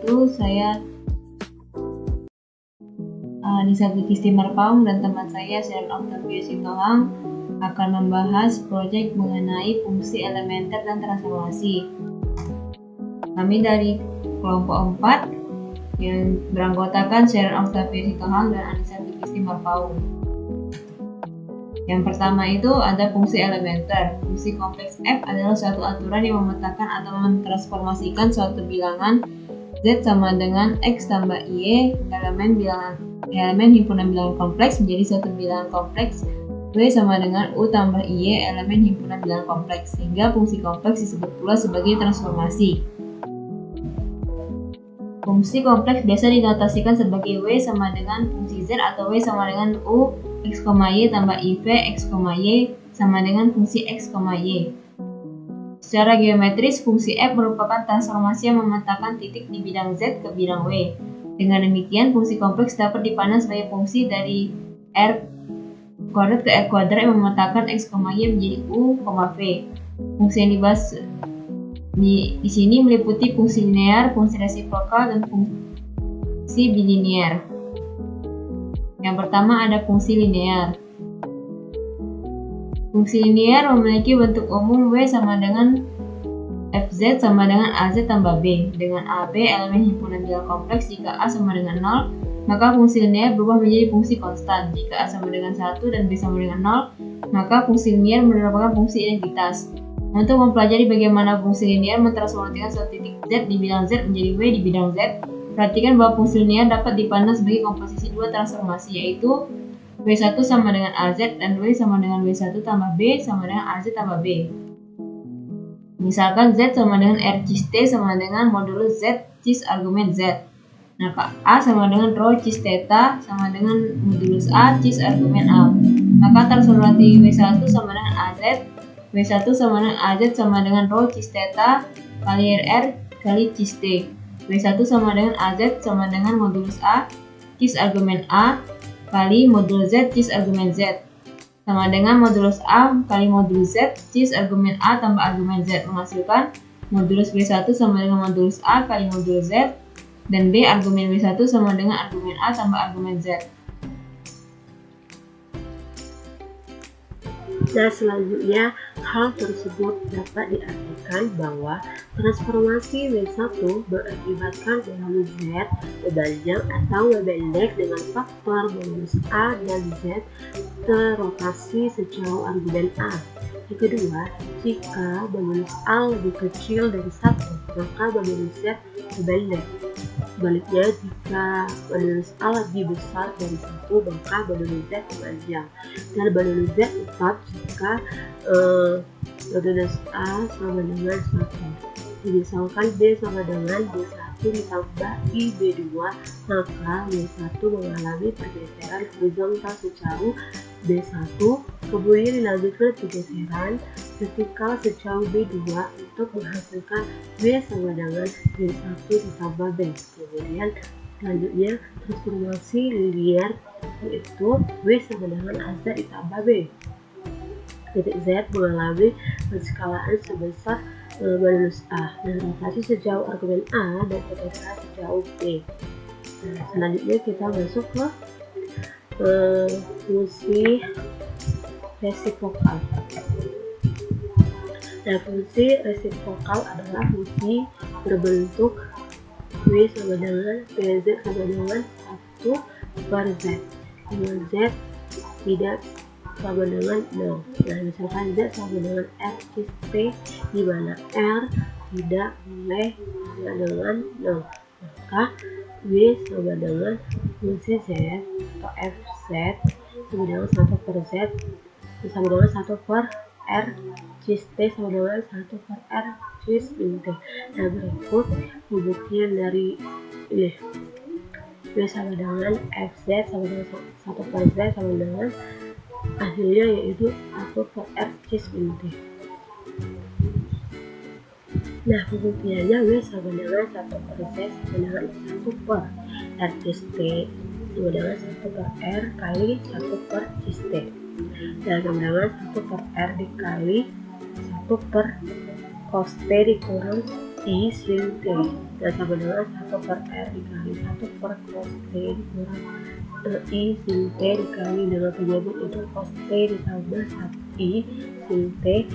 itu saya Nisa Bukis Timarpaung dan teman saya Sharon Octavia Sitohang akan membahas proyek mengenai fungsi elementer dan transformasi. Kami dari kelompok 4 yang beranggotakan Sharon Octavia Sitohang dan Nisa Bukis Timarpaung. Yang pertama itu ada fungsi elementer. Fungsi kompleks F adalah suatu aturan yang memetakan atau mentransformasikan suatu bilangan Z sama dengan X tambah Y elemen himpunan bilangan kompleks menjadi suatu bilangan kompleks W sama dengan U tambah Y elemen himpunan bilangan kompleks, sehingga fungsi kompleks disebut pula sebagai transformasi. Fungsi kompleks biasa dinotasikan sebagai W sama dengan fungsi Z atau W sama dengan U X, Y tambah IV X, Y sama dengan fungsi X, Y. Secara geometris, fungsi F merupakan transformasi yang memetakan titik di bidang Z ke bidang W. Dengan demikian, fungsi kompleks dapat dipandang sebagai fungsi dari R kuadrat ke R kuadrat yang memetakan X, Y menjadi U, V. Fungsi yang dibahas di sini meliputi fungsi linear, fungsi resiprokal, dan fungsi bilinear. Yang pertama ada fungsi linear. Fungsi linear memiliki bentuk umum W sama dengan Fz sama dengan Az tambah B. Dengan AB elemen himpunan bilangan kompleks, jika A sama dengan 0, maka fungsi linear berubah menjadi fungsi konstan. Jika A sama dengan 1 dan B sama dengan 0, maka fungsi linear merupakan fungsi identitas. Untuk mempelajari bagaimana fungsi linear mentransformasikan suatu titik Z di bidang Z menjadi W di bidang Z, perhatikan bahwa fungsi linear dapat dipandang sebagai komposisi dua transformasi, yaitu W1 sama dengan AZ dan W sama dengan W1 tambah B sama dengan AZ tambah B. Misalkan Z sama dengan R cis T sama dengan modulus Z cis argumen Z. Maka A sama dengan rho cis theta sama dengan modulus A cis argumen A. Maka transformasi W1 sama dengan AZ, W1 sama dengan AZ sama dengan rho cis theta kali R kali cis T. W1 sama dengan AZ sama dengan modulus A cis argumen A kali modulus Z cis argumen Z sama dengan modulus A kali modulus Z cis argumen A tambah argumen Z, menghasilkan modulus W1 sama dengan modulus A kali modulus Z dan B argumen W1 sama dengan argumen A tambah argumen Z. Nah, selanjutnya hal tersebut dapat diartikan bahwa transformasi W1 mengakibatkan modulus Z memanjang atau memendek dengan faktor modulus A dan Z terrotasi sejauh argumen A. Yang kedua, jika modulus A lebih kecil dari 1, maka modulus Z memendek. Sebaliknya, jika modulus A lebih besar dari 1, maka modulus Z memanjang. Dan modulus Z tetap jika modulus A sama dengan 1. Misalkan B sama dengan B1 ditambah IB2, maka B1 mengalami pergeseran horizontal sejauh B1, kemudian dilanjutkan pergeseran vertikal sejauh B2 untuk menghasilkan W sama dengan B1 ditambah B. Kemudian selanjutnya transformasi linear, yaitu W sama dengan AZ ditambah B. Titik Z mengalami penskalaan sebesar modulus A dan rotasi sejauh argumen A dan pergeseran sejauh B. Nah, selanjutnya kita masuk ke fungsi resiprokal. Nah, fungsi resiprokal adalah fungsi berbentuk W sama dengan PZ sama dengan 1 per Z, dengan Z tidak sama dengan 0. Nah, misalkan Z sama dengan R cis T, di mana R tidak boleh sama dengan 0, maka W sama dengan fungsi Z atau Fz sama dengan 1 per Z sama dengan 1 per R cis T sama dengan 1 per R cis min T. Nah, berikut pembuktian dari ini. W sama dengan Fz sama dengan 1 per Z sama dengan hasilnya yaitu 1 per R cis min T. Nah, pembuktiannya W sama dengan 1 per Z sama dengan 1 per R cis T sama dengan 1 per R kali 1 per cis T. Dan sama dengan 1 per R dikali 1 per cos T dikurang I sin T. Dan sama dengan 1 per R dikali 1 per cos T dikurang I sin T dikali dengan penyebut itu cos T ditambah I sin T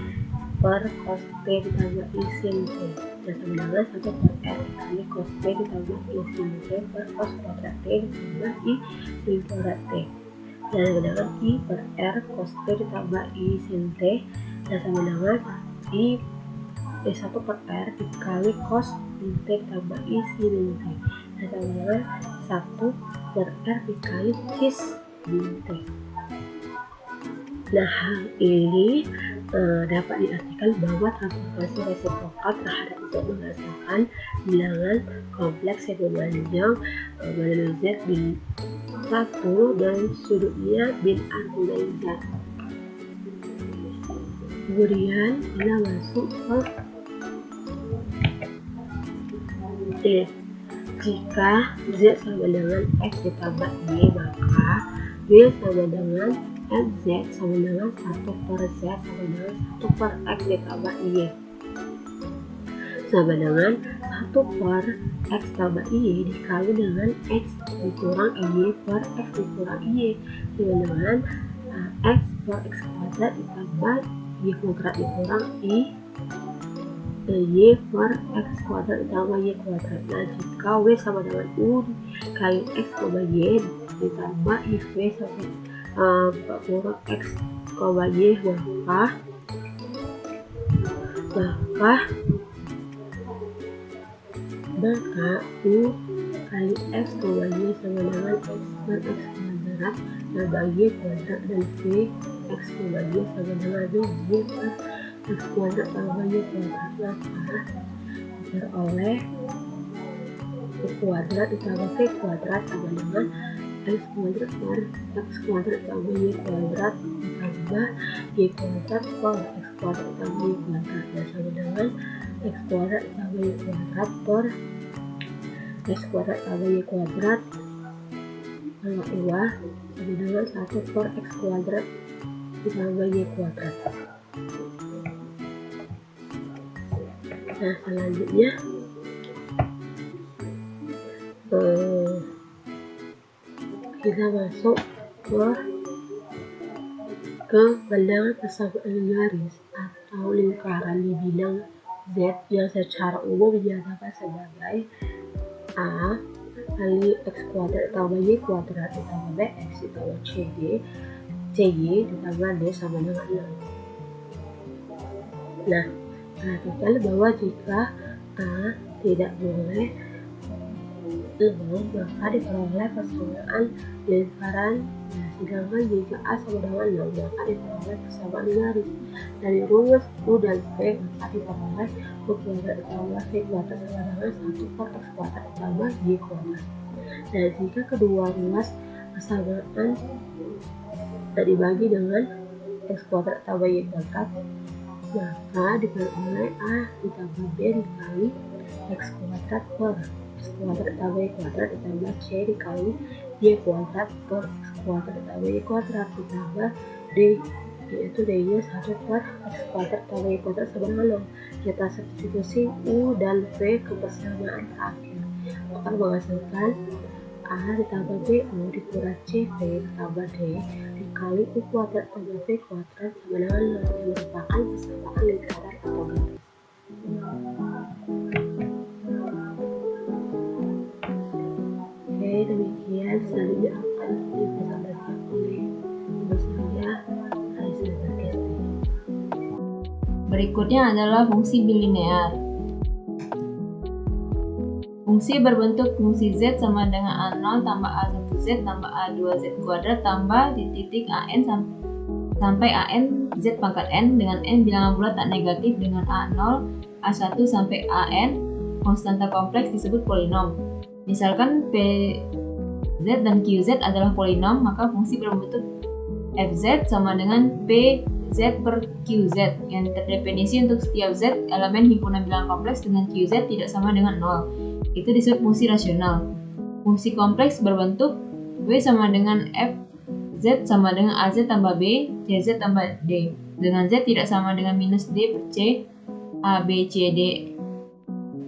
per cos T ditambah I sin T. Dan sama dengan 1 per R dikali cos T ditambah I sin T per cos kuadrat T ditambah I sin kuadrat T. Dan sama dengan I per R cos T ditambah I sin T. Dan sama dengan I 1 per R dikali cos sin T ditambah I sin T. Dan sama dengan 1 per R dikali cis sin T. Nah, hal ini dapat diartikan bahwa transformasi resiprokal terhadap Z menghasilkan bilangan kompleks yang memanjang melalui Z bin 1 dan sudutnya bin argumen Z. Kemudian kita masuk ke D. Jika Z sama dengan X ditambah Y, maka Y sama dengan Z sama dengan 1 per Z sama dengan 1 per X ditambah Y sama dengan 1 per X tambah Y dikali dengan X dikurang Y per X dikurang Y sama dengan X per X kuadrat ditambah Y kuadrat dikurang Y per X kuadrat ditambah Y kuadrat. Nah, jika W sama dengan U dikali X Y ditambah IV sama kurang X, Y, maka U kali X, Y sama dengan X per X kuadrat tambah Y kuadrat dan V X, Y sama dengan Y per X kuadrat tambah Y kuadrat. Maka diperoleh U kuadrat ditambah V kuadrat sama dengan X kuadrat per X kuadrat tambah Y kuadrat ditambah Y kuadrat per X kuadrat tambah Y kuadrat. Dan sama dengan X kuadrat tambah Y kuadrat per X kuadrat tambah Y kuadrat sama sama dengan 1 per X kuadrat ditambah Y kuadrat. Nah, selanjutnya kita masuk ke bilangan persamaan garis atau lingkaran di bilang Z yang secara umum dinyatakan sebagai A kali X kuadrat tambah Y kuadrat ditambah BX ditambah CY ditambah D sama dengan 6. Nah, perhatikan bahwa jika A tidak boleh maka diperoleh persamaan lingkaran. Nah, sedangkan jika A sama dengan 6 maka diperoleh persamaan garis. Dari rumus U dan V maka diperoleh U kuadrat ditambah V kuadrat sama dengan 1 per X kuadrat ditambah Y kuadrat. Dan jika kedua ruas persamaan dibagi dengan X kuadrat tambah Y kuadrat, maka diperoleh A ditambah B dikali X kuadrat per X kuadrat tambah Y kuadrat ditambah C dikali Y kuadrat per X kuadrat tambah Y kuadrat ditambah D, yaitu D nya 1 per X kuadrat tambah Y kuadrat sama dengan 0. Kita substitusi U dan V ke persamaan terakhir akan menghasilkan A ditambah B U dikurang C V ditambah D dikali U kuadrat tambah V kuadrat sama dengan 0 yang merupakan persamaan lingkaran atau garis. Demikian selanjutnya akan disampaikan oleh ibu saya Aisyah Berkesti. Berikutnya adalah fungsi bilinear. Fungsi berbentuk fungsi Z sama dengan A0 tambah A1Z tambah A2Z kuadrat tambah di titik AN sampai AN Z pangkat N dengan N bilangan bulat tak negatif dengan A0, A1 sampai AN konstanta kompleks disebut polinom. Misalkan PZ dan QZ adalah polinom, maka fungsi berbentuk FZ sama dengan PZ per QZ yang terdefinisi untuk setiap Z elemen himpunan bilangan kompleks dengan QZ tidak sama dengan 0. Itu disebut fungsi rasional. Fungsi kompleks berbentuk W sama dengan FZ sama dengan AZ tambah B, CZ tambah D. Dengan Z tidak sama dengan minus D per C, A, B, C, D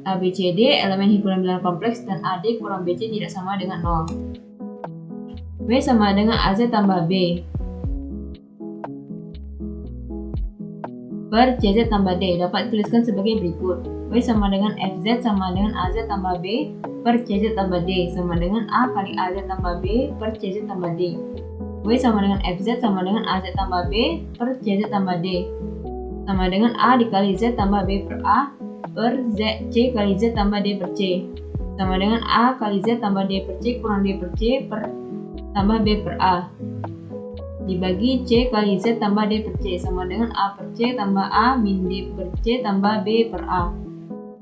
A, B, C, D elemen himpunan bilangan kompleks dan AD kurang BC tidak sama dengan 0. W sama dengan AZ tambah B per CZ tambah D dapat dituliskan sebagai berikut. W sama dengan FZ sama dengan AZ tambah B per CZ tambah D sama dengan A kali AZ tambah B per CZ tambah D. W sama dengan FZ sama dengan AZ tambah B per CZ tambah D sama dengan A dikali Z tambah B per A per C kali Z tambah D per C sama dengan A kali Z tambah D per C kurang D per C per tambah B per A dibagi C kali Z tambah D per C sama dengan A per C tambah A min D per C tambah B per A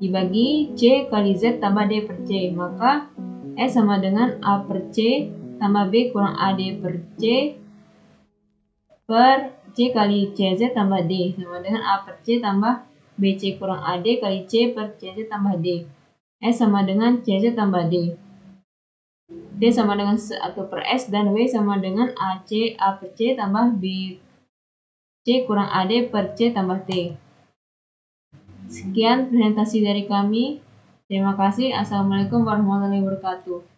dibagi C kali Z tambah D per C, maka S sama dengan A per C tambah B kurang AD per C per C kali CZ tambah D sama dengan A per C tambah BC kurang AD kali C per CZ tambah D. S sama dengan CZ tambah D. D sama dengan 1 per S dan W sama dengan AC A per C tambah B C kurang AD per C tambah T. Sekian presentasi dari kami. Terima kasih. Assalamualaikum warahmatullahi wabarakatuh.